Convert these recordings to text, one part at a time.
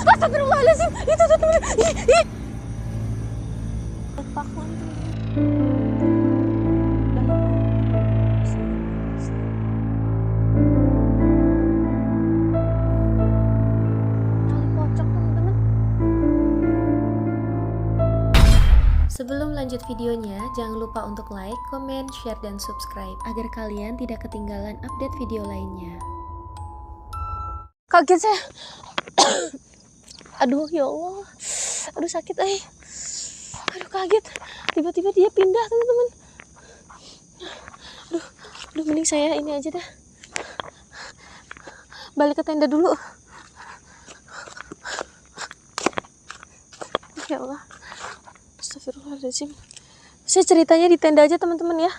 Astagfirullahaladzim. Itu tuh teman. Ih. Pakuan tuh. Sebelum lanjut videonya, jangan lupa untuk like, comment, share, dan subscribe agar kalian tidak ketinggalan update video lainnya. Kaget saya. Aduh ya Allah. Aduh sakit Aduh kaget. Tiba-tiba dia pindah teman-teman. Aduh mending saya ini aja dah. Balik ke tenda dulu. Ya Allah. Astagfirullahaladzim. Saya ceritanya di tenda aja teman-teman ya.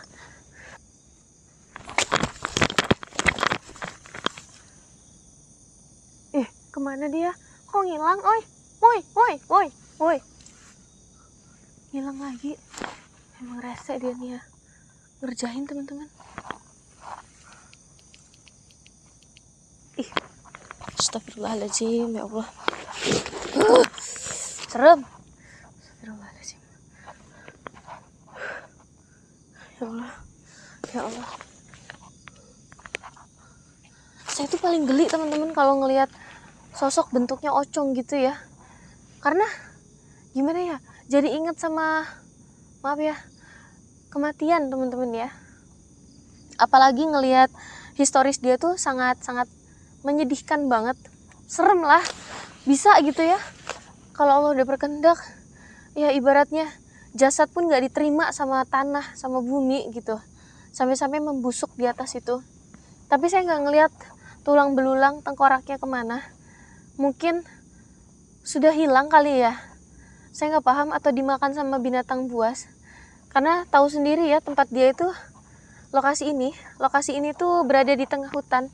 Kemana dia? Kok ngilang? Woi. Ngilang lagi. Emang rese dia nih ya. Ngerjain teman-teman. Astagfirullahaladzim ya Allah. Serem. Astagfirullahaladzim. Ya Allah. Saya tuh paling geli teman-teman kalau ngelihat sosok bentuknya ocong gitu ya. Karena gimana ya? Jadi ingat sama kematian teman-teman ya. Apalagi ngelihat historis dia tuh sangat-sangat menyedihkan banget. Serem lah. Bisa gitu ya. Kalau Allah udah berkehendak, ya ibaratnya jasad pun gak diterima sama tanah, sama bumi gitu. Sampai-sampai membusuk di atas itu. Tapi saya gak ngelihat tulang belulang tengkoraknya kemana. Mungkin sudah hilang kali ya. Saya nggak paham, atau dimakan sama binatang buas. Karena tahu sendiri ya tempat dia itu, lokasi ini tuh berada di tengah hutan.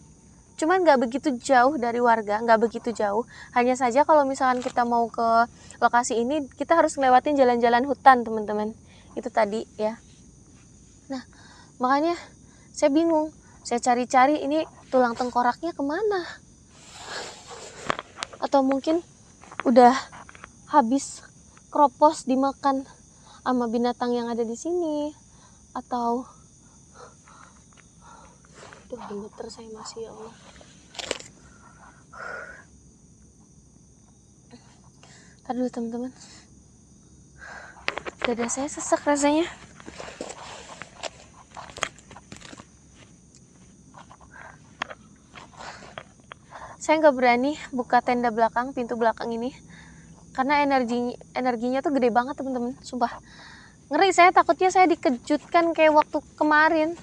Cuman nggak begitu jauh dari warga, nggak begitu jauh. Hanya saja kalau misalkan kita mau ke lokasi ini, kita harus ngelewatin jalan-jalan hutan teman-teman. Itu tadi ya. Nah makanya saya bingung. Saya cari-cari ini tulang tengkoraknya kemana. Atau mungkin udah habis kropos dimakan sama binatang yang ada di sini, atau gemeter saya masih ya Allah. Ntar dulu teman-teman, dada saya sesak rasanya. Saya nggak berani buka tenda belakang, pintu belakang ini, karena energinya tuh gede banget teman-teman, sumpah. Ngeri, saya takutnya saya dikejutkan kayak waktu kemarin.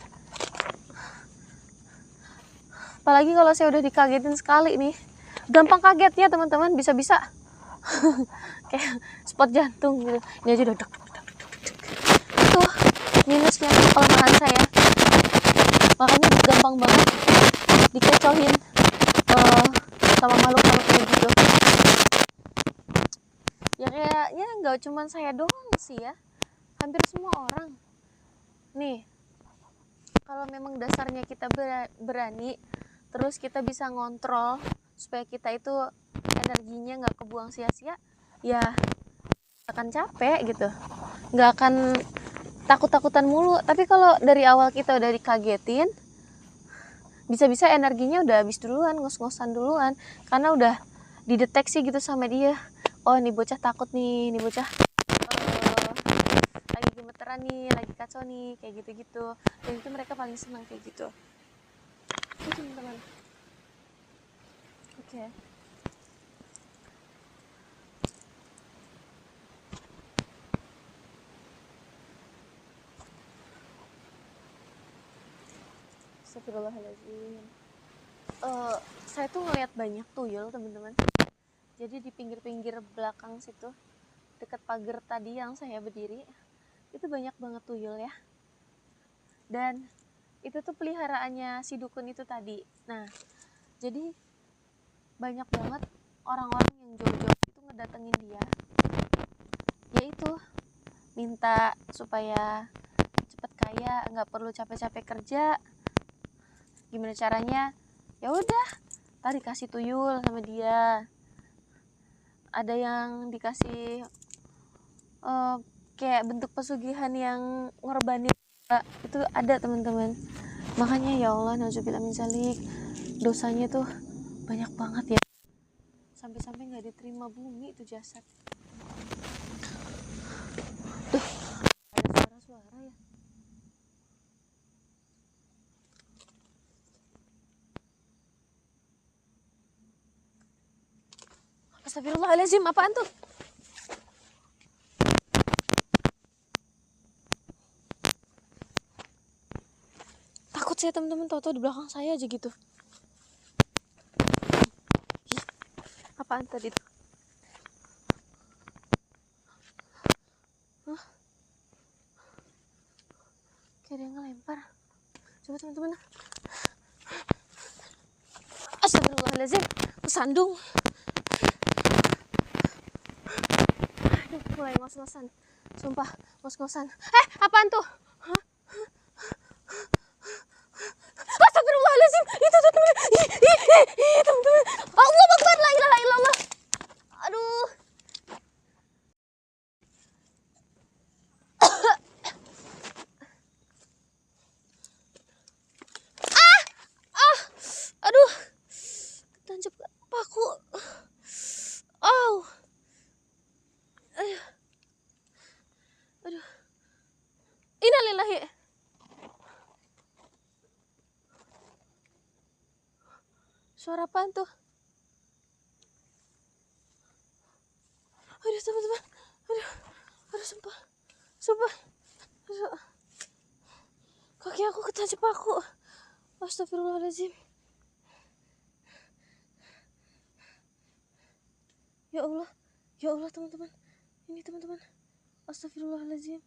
Apalagi kalau saya udah dikagetin sekali nih. Gampang kagetnya teman-teman, bisa-bisa kayak spot jantung gitu. Ini aja udah deg. Itu minusnya kelemahan saya. Makanya gampang banget dikecohin sama makhluk-makhluk kayak gitu. Ya kayaknya nggak cuma saya doang sih ya, hampir semua orang. Nih, kalau memang dasarnya kita berani, terus kita bisa ngontrol supaya kita itu energinya nggak kebuang sia-sia, ya akan capek gitu, nggak akan takut-takutan mulu. Tapi kalau dari awal kita udah dikagetin, bisa-bisa energinya udah habis duluan, ngos-ngosan duluan, karena udah dideteksi gitu sama dia. Oh ini bocah takut nih, ini bocah lagi gemeteran nih, lagi kacau nih, kayak gitu-gitu. Dan itu mereka paling senang kayak gitu. Itu teman-teman. Oke. Astagfirullahaladzim. Saya tuh ngeliat banyak tuyul teman-teman. Jadi di pinggir-pinggir belakang situ, dekat pagar tadi yang saya berdiri, itu banyak banget tuyul ya. Dan itu tuh peliharaannya si dukun itu tadi. Nah, jadi banyak banget orang-orang yang jauh-jauh itu ngedatengin dia, yaitu minta supaya cepet kaya, nggak perlu capek-capek kerja. Gimana caranya? Ya udah, tadi kasih tuyul sama dia. ada yang dikasih kayak bentuk pesugihan yang ngorbanin itu ada teman-teman. Makanya ya Allah, nauzubillah min zalik, dosanya tuh banyak banget ya, sampai-sampai nggak diterima bumi itu jasad. Duh, ada suara-suara ya. Astagfirullahaladzim, apaan tuh? Takut saya teman-teman, tahu-tahu di belakang saya aja gitu. Ih, apaan tadi tuh? Hah? Kayak ada yang ngelempar. Coba teman-teman. Astagfirullahaladzim, kesandung. Aduh, mulai ngos-ngosan. Sumpah, ngos-ngosan. Apaan tuh? Hah? Astagfirullahaladzim, itu tuh teman-teman. Teman-teman. Allah Akbar, la ilaha illallah. Aduh. Aduh. Ketancap paku. Aduh. Innalillahi. Suara apaan tuh? Aduh teman-teman. Aduh sumpah. Aduh. Kaki aku ketancap paku. Astagfirullahaladzim. Ya Allah teman-teman. Ini teman-teman. Astagfirullahaladzim.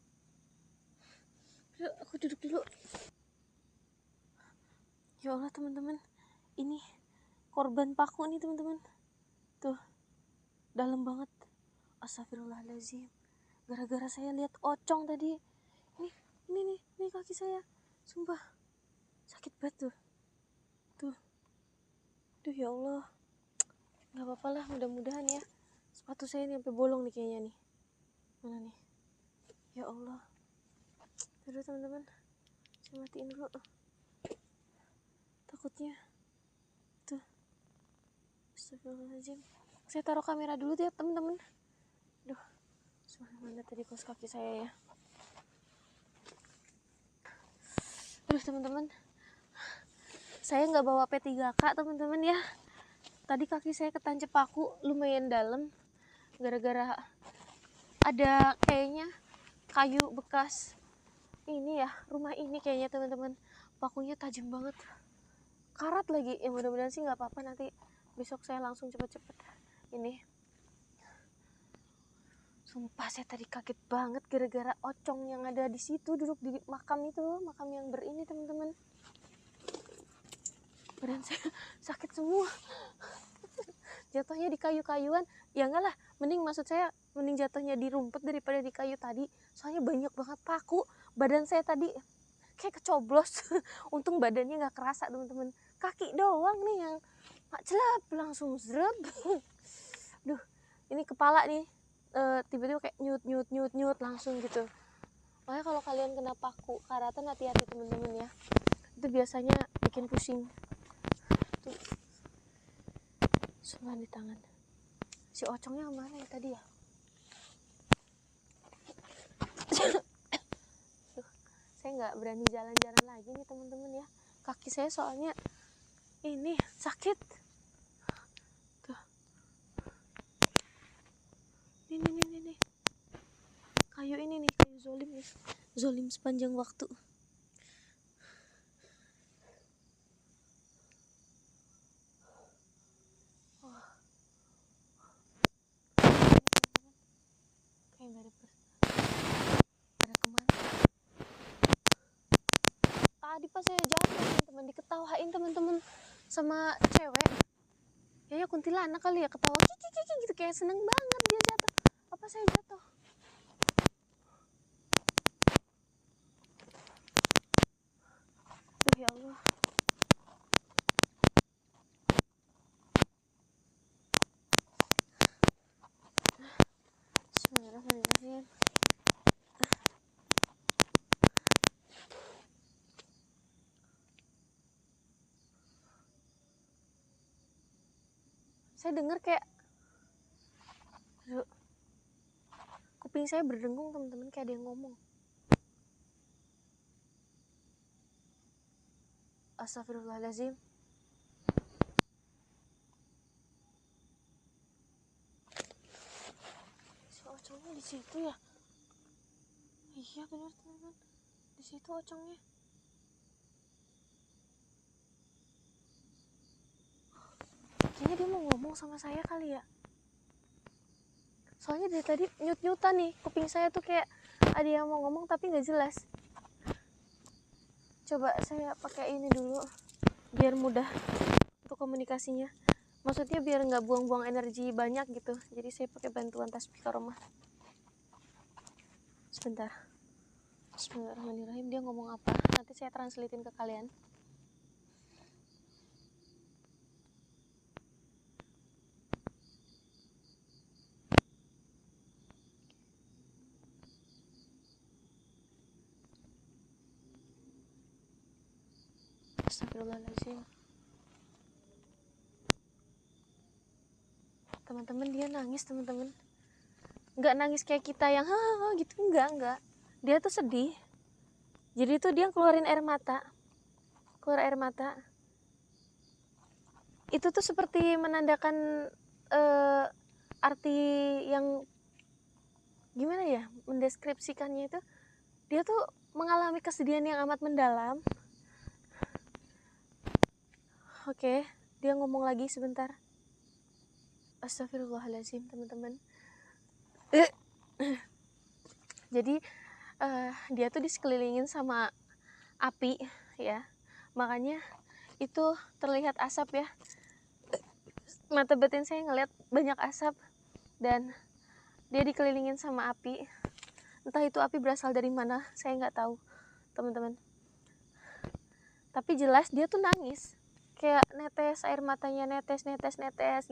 Aku duduk dulu. Ya Allah teman-teman. Ini korban paku nih teman-teman. Tuh. Dalam banget. Astagfirullahaladzim. Gara-gara saya lihat ocong tadi. Ini kaki saya. Sumpah. Sakit banget tuh. Tuh ya Allah. Gak apa-apa lah, mudah-mudahan ya. Sepatu saya ini sampai bolong nih kayaknya nih. Mana nih? Ya Allah. Aduh teman-teman, saya matiin dulu. Takutnya. Tuh. Astagfirullahaladzim. Saya taruh kamera dulu ya teman-teman. Duh. Mana tadi kaos kaki saya ya. Aduh teman-teman. Saya nggak bawa P3K teman-teman ya. Tadi kaki saya ketancap paku lumayan dalam. Gara-gara ada kayaknya kayu bekas ini ya, rumah ini kayaknya teman-teman. Pakunya tajam banget, karat lagi. Ya mudah-mudahan sih nggak apa-apa, nanti besok saya langsung cepet-cepet ini. Sumpah saya tadi kaget banget gara-gara ocong yang ada di situ duduk di makam itu, makam yang berini teman-teman. Badan saya sakit semua. Jatuhnya di kayu-kayuan, ya enggak lah, mending maksud saya mending jatuhnya di rumput daripada di kayu tadi. Soalnya banyak banget paku. Badan saya tadi kayak kecoblos. Untung badannya nggak kerasa teman-teman. Kaki doang nih yang celap langsung zreb. Duh, ini kepala nih tiba-tiba kayak nyut langsung gitu. Makanya kalau kalian kena paku karatan, hati-hati teman-teman ya. Itu biasanya bikin pusing. Tuh. Semua di tangan. Si ocongnya kemana ya tadi ya? Saya nggak berani jalan-jalan lagi nih teman-teman ya. Kaki saya soalnya ini sakit. Tuh. Ini. Kayu ini nih, kayu zolim nih. Zolim sepanjang waktu. Kayak nggak ada kemana. Tadi pas saya jatuh teman-teman, diketawain teman-teman sama cewek. Kayaknya kuntilanak kali ya, ketawa kiki gitu, kayak seneng banget dia jatuh. Apa saya jatuh? Duh ya Allah. Saya dengar kayak, aduh, kuping saya berdengung teman-teman, kayak ada yang ngomong. Astagfirullahaladzim. Si ocongnya di situ ya? Iya benar teman-teman, di situ ocongnya. Kayaknya dia mau ngomong sama saya kali ya. Soalnya dari tadi nyut-nyutan nih, kuping saya tuh kayak ada yang mau ngomong tapi nggak jelas. Coba saya pakai ini dulu biar mudah untuk komunikasinya. Maksudnya biar nggak buang-buang energi banyak gitu. Jadi saya pakai bantuan tasbih karomah. Sebentar. Bismillahirrahmanirrahim. Dia ngomong apa? Nanti saya translatein ke kalian. Astagfirullahaladzim. Teman-teman, dia nangis teman-teman. Nggak nangis kayak kita yang ha gitu, enggak. Dia tuh sedih. Jadi tuh dia keluarin air mata. Keluar air mata. Itu tuh seperti menandakan arti yang gimana ya mendeskripsikannya itu. Dia tuh mengalami kesedihan yang amat mendalam. Oke, dia ngomong lagi sebentar. Astagfirullahaladzim teman-teman. Jadi dia tuh disekelilingin sama api ya, makanya itu terlihat asap ya. Mata batin saya ngeliat banyak asap dan dia dikelilingin sama api. Entah itu api berasal dari mana, saya nggak tahu teman-teman. Tapi jelas dia tuh nangis, kayak netes air matanya, netes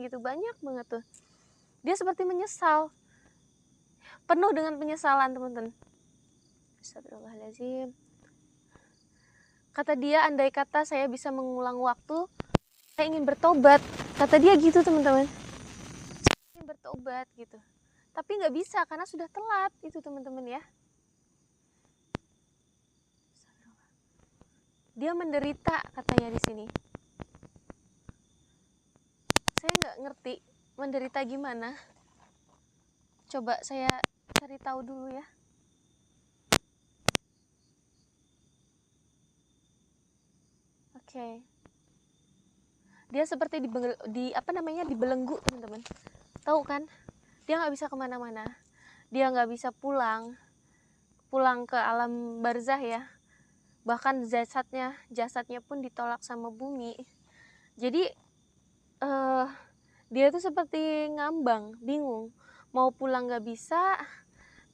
gitu, banyak banget tuh. Dia seperti menyesal, penuh dengan penyesalan teman-teman. Astagfirullahaladzim. Kata dia, andai kata saya bisa mengulang waktu, saya ingin bertobat. Kata dia gitu teman-teman, saya ingin bertobat gitu. Tapi nggak bisa karena sudah telat itu teman-teman ya. Dia menderita katanya di sini. Saya nggak ngerti menderita gimana. Coba saya cari tahu dulu ya. Oke. Dia seperti dibelenggu teman-teman. Tahu kan? Dia nggak bisa kemana-mana. Dia nggak bisa pulang ke alam barzah ya. Bahkan jasadnya pun ditolak sama bumi. Jadi dia tuh seperti ngambang, bingung, mau pulang nggak bisa,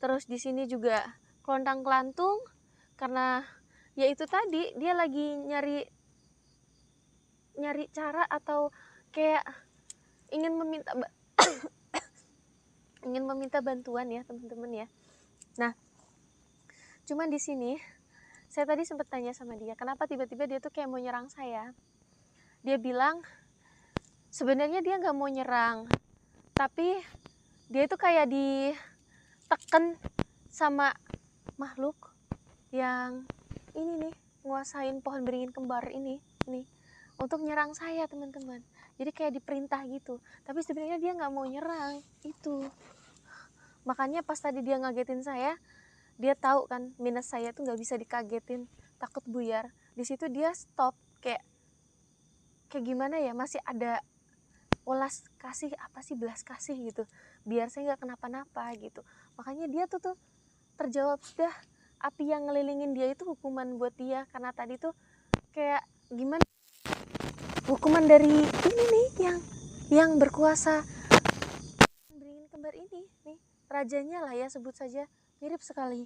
terus di sini juga kelontang-kelantung karena ya itu tadi dia lagi nyari cara atau kayak ingin meminta bantuan ya teman-teman ya. Nah, cuman di sini saya tadi sempat tanya sama dia, kenapa tiba-tiba dia tuh kayak mau nyerang saya. Dia bilang sebenarnya dia nggak mau nyerang, tapi dia itu kayak ditekan sama makhluk yang ini nih, nguasain pohon beringin kembar ini untuk nyerang saya teman-teman. Jadi kayak diperintah gitu, tapi sebenarnya dia nggak mau nyerang itu. Makanya pas tadi dia ngagetin saya, dia tahu kan minus saya tuh nggak bisa dikagetin, takut buyar. Di situ dia stop, kayak gimana ya, masih ada welas kasih, apa sih, belas kasih gitu, biar saya nggak kenapa-napa gitu. Makanya dia tuh terjawab sudah. Api yang ngelilingin dia itu hukuman buat dia, karena tadi tuh kayak gimana, hukuman dari ini nih yang berkuasa beringin kembar ini nih, rajanya lah ya, sebut saja, mirip sekali.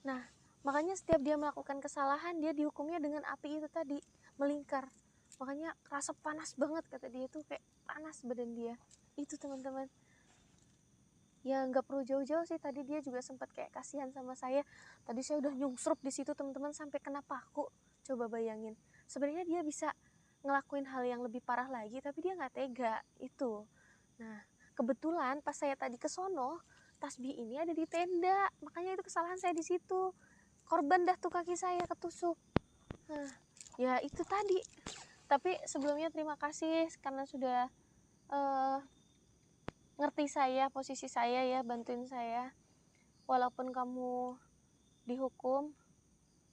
Nah, makanya setiap dia melakukan kesalahan, dia dihukumnya dengan api itu tadi, melingkar. Makanya rasa panas banget kata dia tuh, kayak panas badan dia. Itu teman-teman. Ya nggak perlu jauh-jauh sih, tadi dia juga sempat kayak kasihan sama saya. Tadi saya udah nyungsrup di situ teman-teman sampai kena paku. Coba bayangin. Sebenarnya dia bisa ngelakuin hal yang lebih parah lagi, tapi dia nggak tega itu. Nah, kebetulan pas saya tadi ke sono, tasbih ini ada di tenda, makanya itu kesalahan saya di situ. Korban dah tuh kaki saya ketusuk. Nah, ya itu tadi. Tapi sebelumnya terima kasih karena sudah ngerti saya, posisi saya ya, bantuin saya. Walaupun kamu dihukum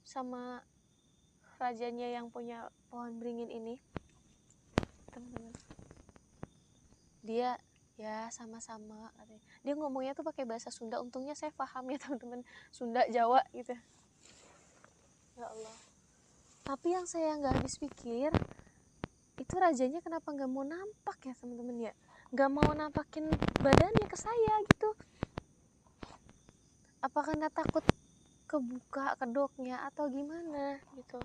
sama rajanya yang punya pohon beringin ini, teman-teman. Dia ya sama-sama katanya. Dia ngomongnya tuh pakai bahasa Sunda, untungnya saya paham ya teman-teman, Sunda Jawa gitu. Ya Allah. Tapi yang saya nggak habis pikir, itu rajanya kenapa nggak mau nampak ya teman-teman ya, nggak mau nampakin badannya ke saya gitu. Apa karena takut kebuka kedoknya atau gimana gitu.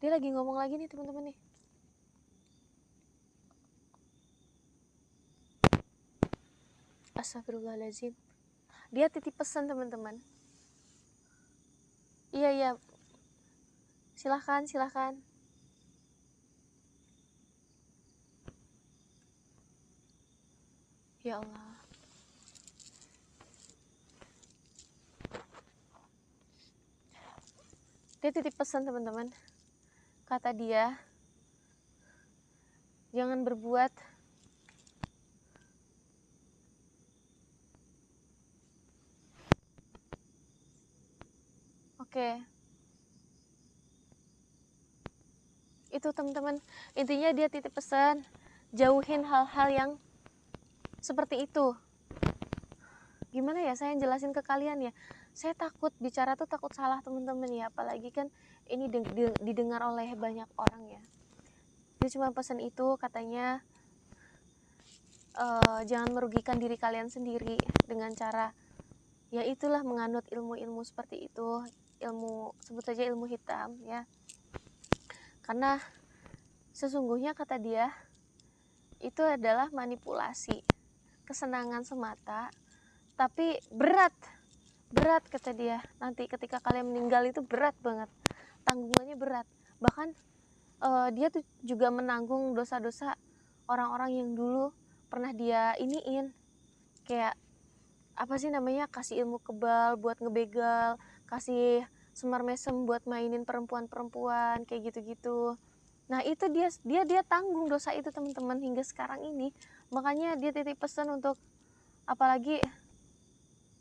Dia lagi ngomong lagi nih teman-teman nih. Astagfirullahaladzim. Dia titip pesan teman-teman. Iya, silahkan. Ya Allah. Dia titip pesan teman-teman. Kata dia, jangan berbuat oke. Itu teman-teman, intinya dia titip pesan, jauhin hal-hal yang seperti itu. Gimana ya saya jelasin ke kalian ya, saya takut bicara tuh takut salah teman-teman ya, apalagi kan ini didengar oleh banyak orang ya. Dia cuma pesan itu, katanya jangan merugikan diri kalian sendiri dengan cara ya itulah menganut ilmu-ilmu seperti itu, ilmu, sebut saja ilmu hitam ya, karena sesungguhnya kata dia itu adalah manipulasi, kesenangan semata, tapi berat kata dia. Nanti ketika kalian meninggal itu berat banget, tanggungannya berat. Bahkan dia tuh juga menanggung dosa-dosa orang-orang yang dulu pernah dia iniin, kayak apa sih namanya, kasih ilmu kebal buat ngebegal, kasih semar mesem buat mainin perempuan-perempuan kayak gitu-gitu. Nah itu dia tanggung dosa itu teman-teman hingga sekarang ini. Makanya dia titip pesan untuk, apalagi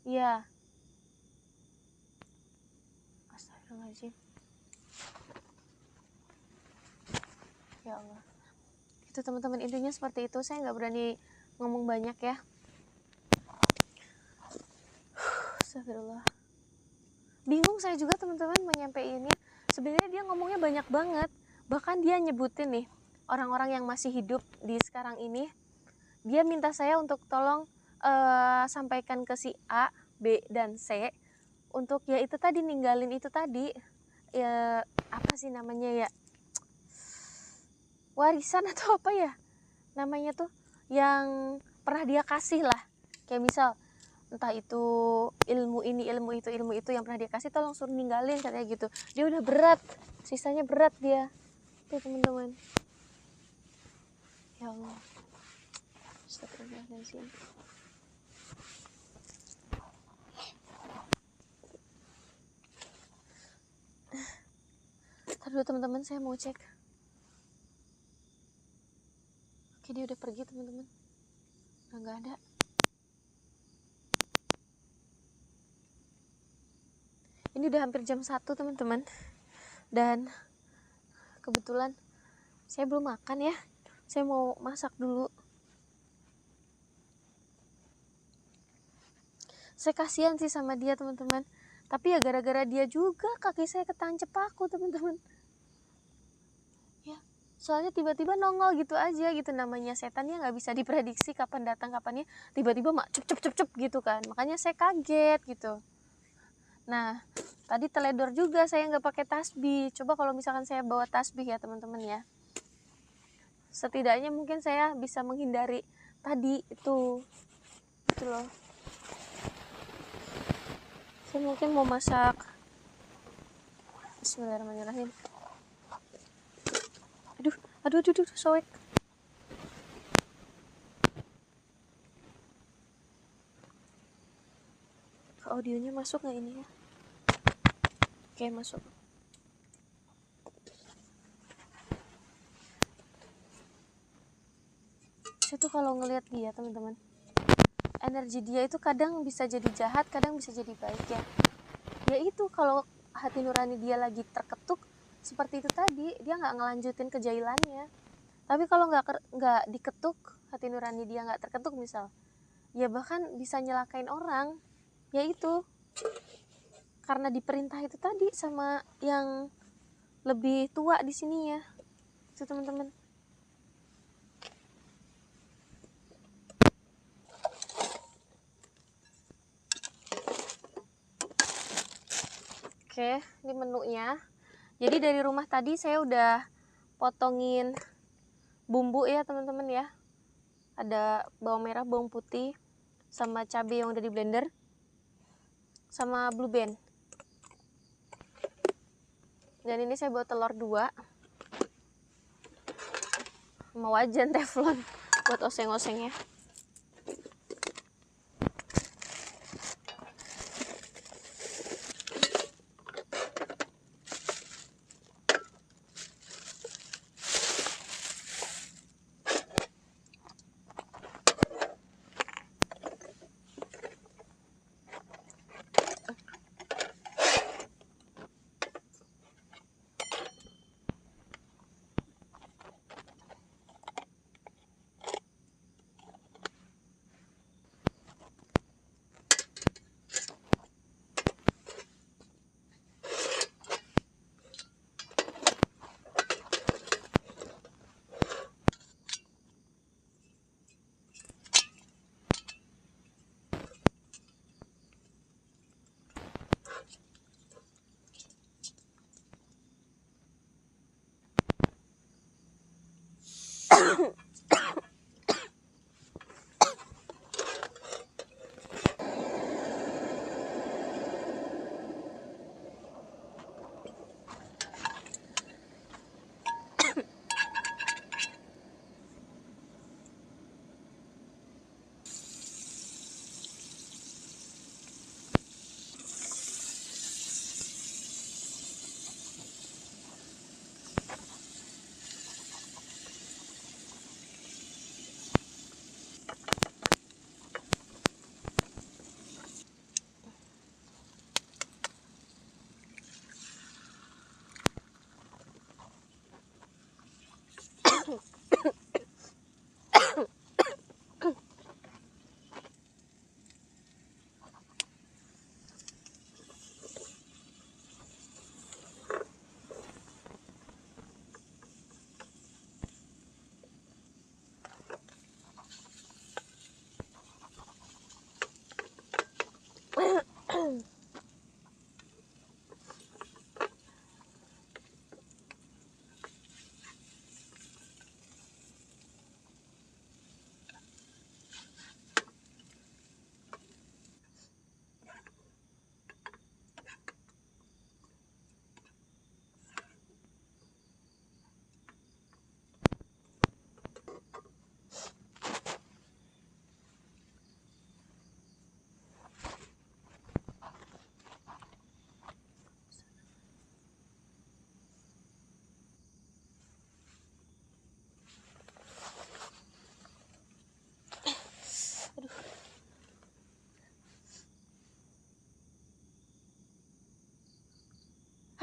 ya, astagfirullahaladzim, ya Allah. Itu teman-teman, intinya seperti itu. Saya nggak berani ngomong banyak ya. Astagfirullah. Bingung saya juga teman-teman menyampaikannya. Sebenarnya dia ngomongnya banyak banget. Bahkan dia nyebutin nih orang-orang yang masih hidup di sekarang ini. Dia minta saya untuk tolong sampaikan ke si A, B, dan C untuk ya itu tadi, ninggalin itu tadi ya, apa sih namanya ya, warisan atau apa ya namanya tuh, yang pernah dia kasih lah. Kayak misal entah itu ilmu ini, ilmu itu yang pernah dia kasih, tolong suruh ninggalin katanya gitu. Dia udah berat, sisanya berat dia tuh teman-teman. Ya Allah, astagfirullahaladzim. Ntar dulu teman-teman, saya mau cek. Oke, dia udah pergi teman-teman, udah nggak ada. Ini udah hampir jam 1 teman-teman, dan kebetulan saya belum makan ya. Saya mau masak dulu. Saya kasihan sih sama dia teman-teman, tapi ya gara-gara dia juga kaki saya ketancep paku teman-teman ya. Soalnya tiba-tiba nongol gitu aja gitu, namanya setan ya, nggak bisa diprediksi kapan datang kapannya, tiba-tiba mak cep gitu kan, makanya saya kaget gitu. Nah tadi teledor juga saya nggak pakai tasbih. Coba kalau misalkan saya bawa tasbih ya teman-teman ya, setidaknya mungkin saya bisa menghindari tadi itu loh. Saya mungkin mau masak. Bismillahirrahmanirrahim. Aduh, aduh, aduh, soek. Audionya masuk nggak ini ya? Oke, masuk. Saya tuh kalau ngelihat dia, teman-teman, energi dia itu kadang bisa jadi jahat, kadang bisa jadi baik ya. Ya itu, kalau hati nurani dia lagi terketuk seperti itu tadi, dia nggak ngelanjutin kejailannya. Tapi kalau nggak diketuk, hati nurani dia nggak terketuk misal, ya bahkan bisa nyelakain orang. Ya itu, karena diperintah itu tadi sama yang lebih tua di sini ya. Itu teman-teman. Oke, ini menunya. Jadi dari rumah tadi saya udah potongin bumbu ya teman-teman ya. Ada bawang merah, bawang putih, sama cabai yang udah di blender, sama blue band. Dan ini saya bawa telur 2 sama wajan teflon buat oseng-osengnya.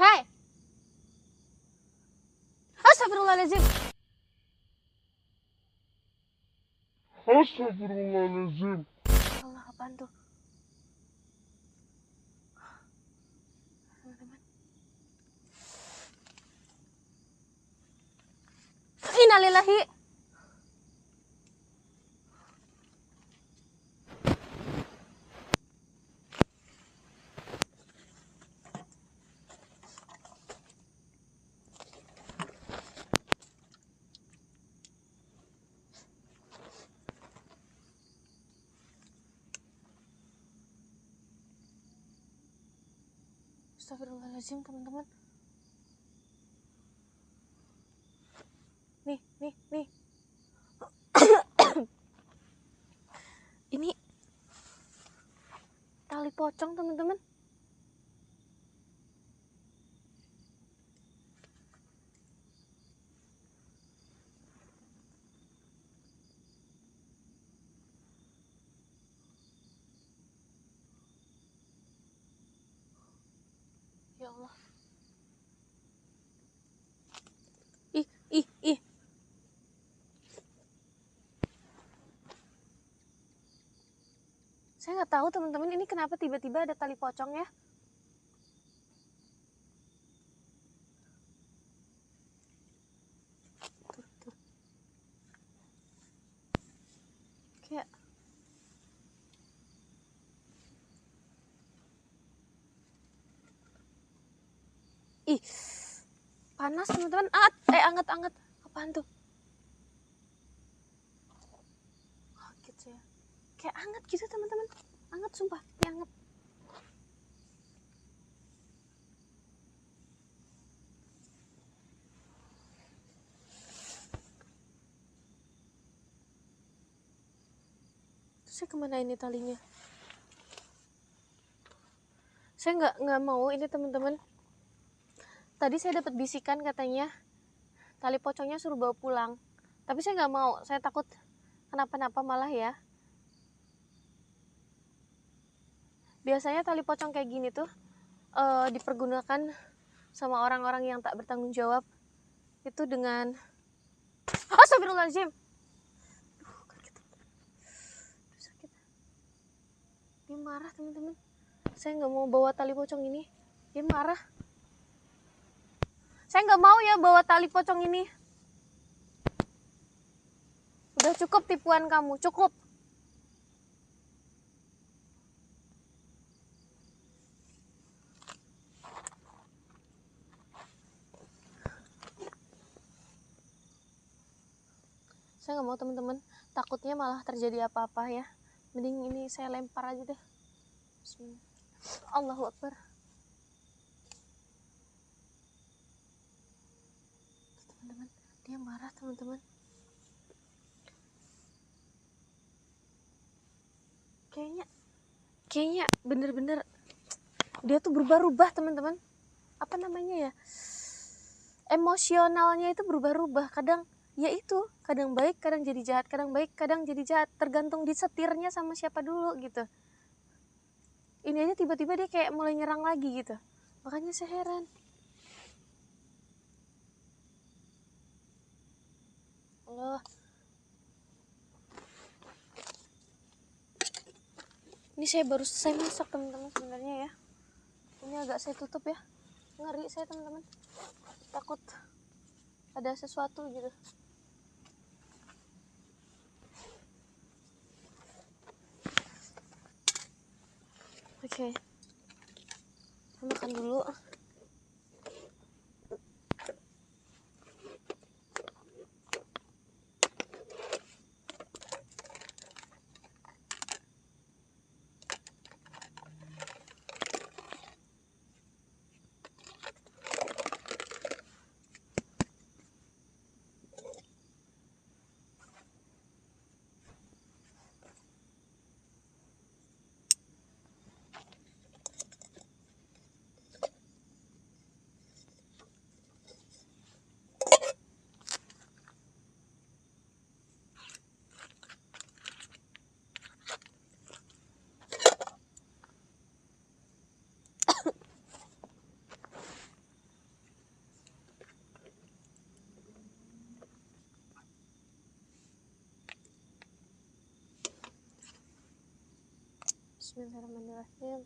Hai, astagfirullahaladzim. Astagfirullahaladzim. Allah, apaan tuh? Innalillahi. Astagfirullahaladzim teman-teman. Nih, tahu teman-teman, ini kenapa tiba-tiba ada tali pocong ya. Tuh. Kayak ih, panas teman-teman. Anget. Apaan tuh? Kaget saya. Kayak anget gitu teman-teman. Anget sumpah, ini anget. Terus saya kemana ini talinya? Saya nggak mau ini teman-teman. Tadi saya dapat bisikan katanya tali pocongnya suruh bawa pulang. Tapi saya nggak mau, saya takut kenapa-napa malah ya. Biasanya tali pocong kayak gini tuh dipergunakan sama orang-orang yang tak bertanggung jawab. Itu dengan astagfirullahaladzim. Kaget. Sakit. Dia marah teman-teman. Saya nggak mau bawa tali pocong ini. Dia marah. Saya nggak mau ya bawa tali pocong ini. Udah cukup tipuan kamu, cukup. Saya nggak mau teman-teman, takutnya malah terjadi apa-apa ya. Mending ini saya lempar aja deh. Bismillah. Allahu Akbar. Teman-teman, dia marah teman-teman. Kayaknya bener-bener dia tuh berubah-ubah teman-teman. Apa namanya ya? Emosionalnya itu berubah-ubah. Kadang ya itu, kadang baik, kadang jadi jahat, kadang baik, kadang jadi jahat. Tergantung disetirnya sama siapa dulu gitu. Ini aja tiba-tiba dia kayak mulai nyerang lagi gitu. Makanya saya heran. Allah. Ini saya baru selesai masak teman-teman sebenarnya ya. Ini agak saya tutup ya. Ngeri saya teman-teman. Takut ada sesuatu gitu. Oke. Kita makan dulu. Bismillahirrahmanirrahim.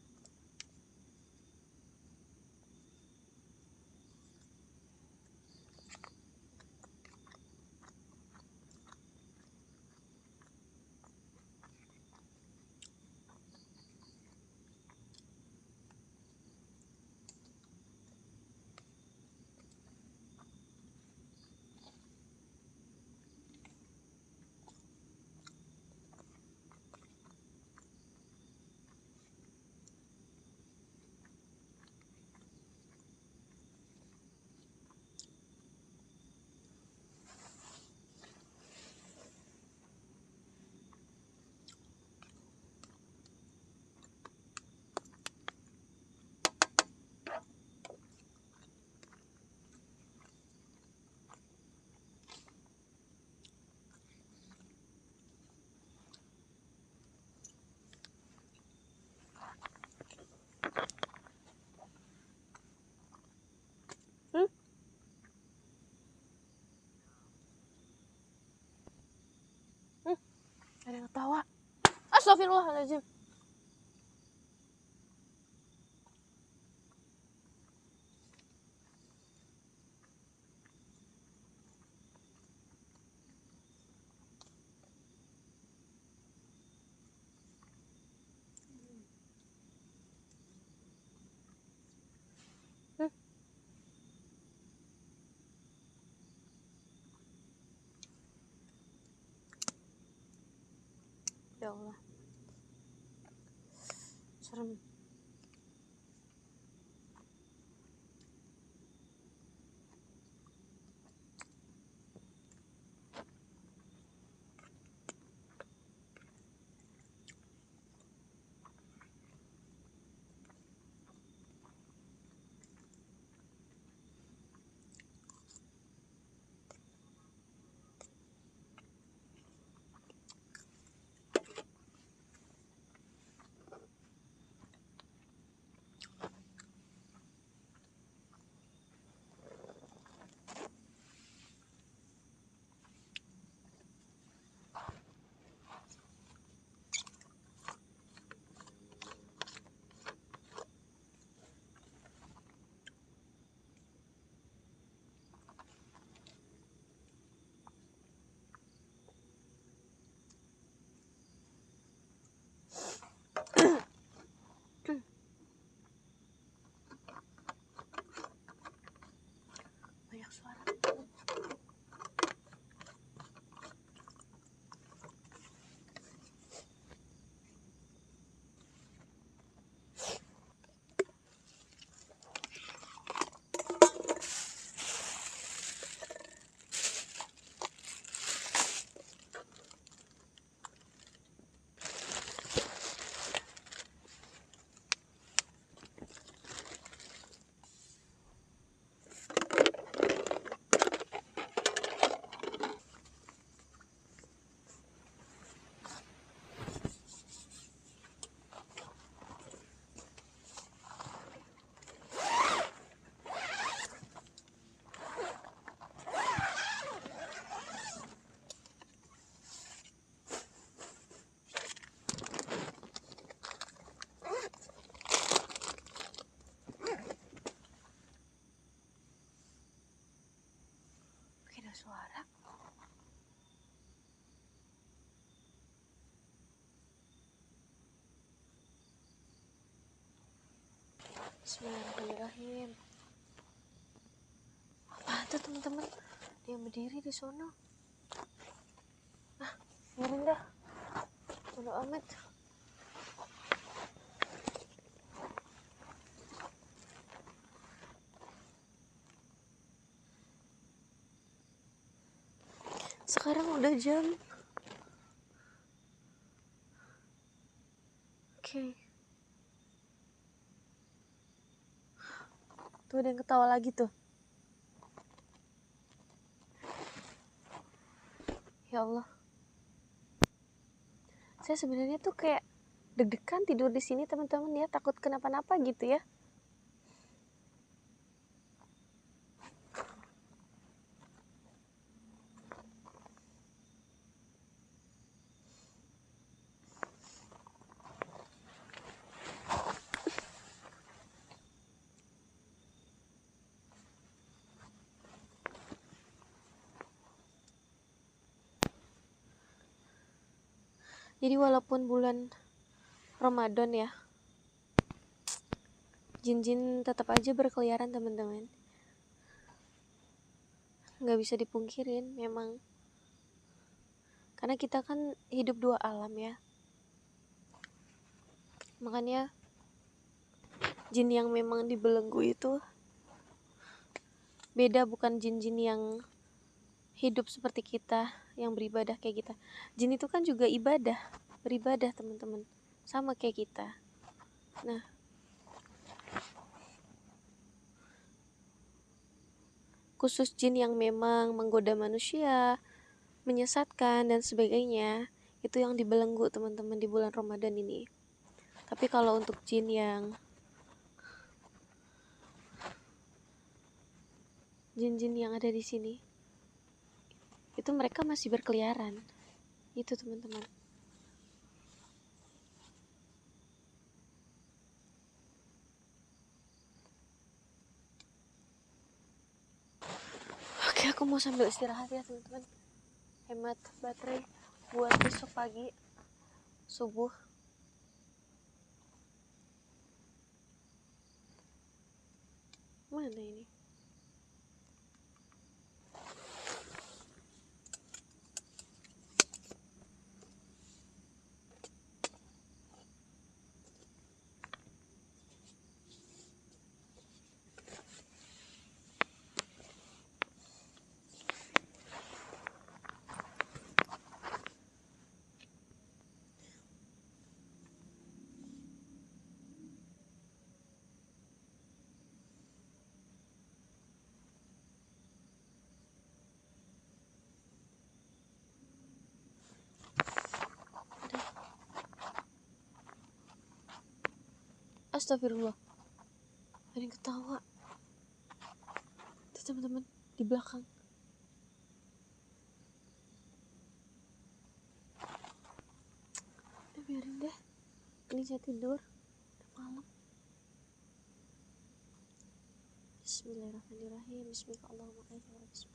Ada yang ketawa. Astagfirullahaladzim. Ya Allah, serem. Banyak suara. Oke, ada suara. Bismillahirrahmanirrahim. Apa tuh teman-teman? Dia berdiri di sono. Biarin dah. Bodo amat. Sekarang udah jam. Oke. Tuh ada yang ketawa lagi tuh. Ya Allah. Saya sebenarnya tuh kayak deg-degan tidur di sini teman-teman ya, takut kenapa-napa gitu ya. Jadi walaupun bulan Ramadan ya, jin-jin tetap aja berkeliaran teman-teman. Nggak bisa dipungkirin memang. Karena kita kan hidup dua alam ya. Makanya jin yang memang dibelenggu itu beda, bukan jin-jin yang hidup seperti kita, yang beribadah kayak kita. Jin itu kan juga beribadah teman-teman, sama kayak kita. Nah, khusus jin yang memang menggoda manusia, menyesatkan dan sebagainya, itu yang dibelenggu teman-teman di bulan Ramadan ini. Tapi kalau untuk jin yang jin-jin yang ada di sini, itu mereka masih berkeliaran. Itu teman-teman. Oke, aku mau sambil istirahat ya teman-teman. Hemat baterai buat besok pagi subuh. Mana ini? Astagfirullah, ada yang ketawa tuh teman-teman di belakang. Udah biarin deh, ini saya tidur, udah malam. Bismillahirrahmanirrahim. Bismillahirrahmanirrahim.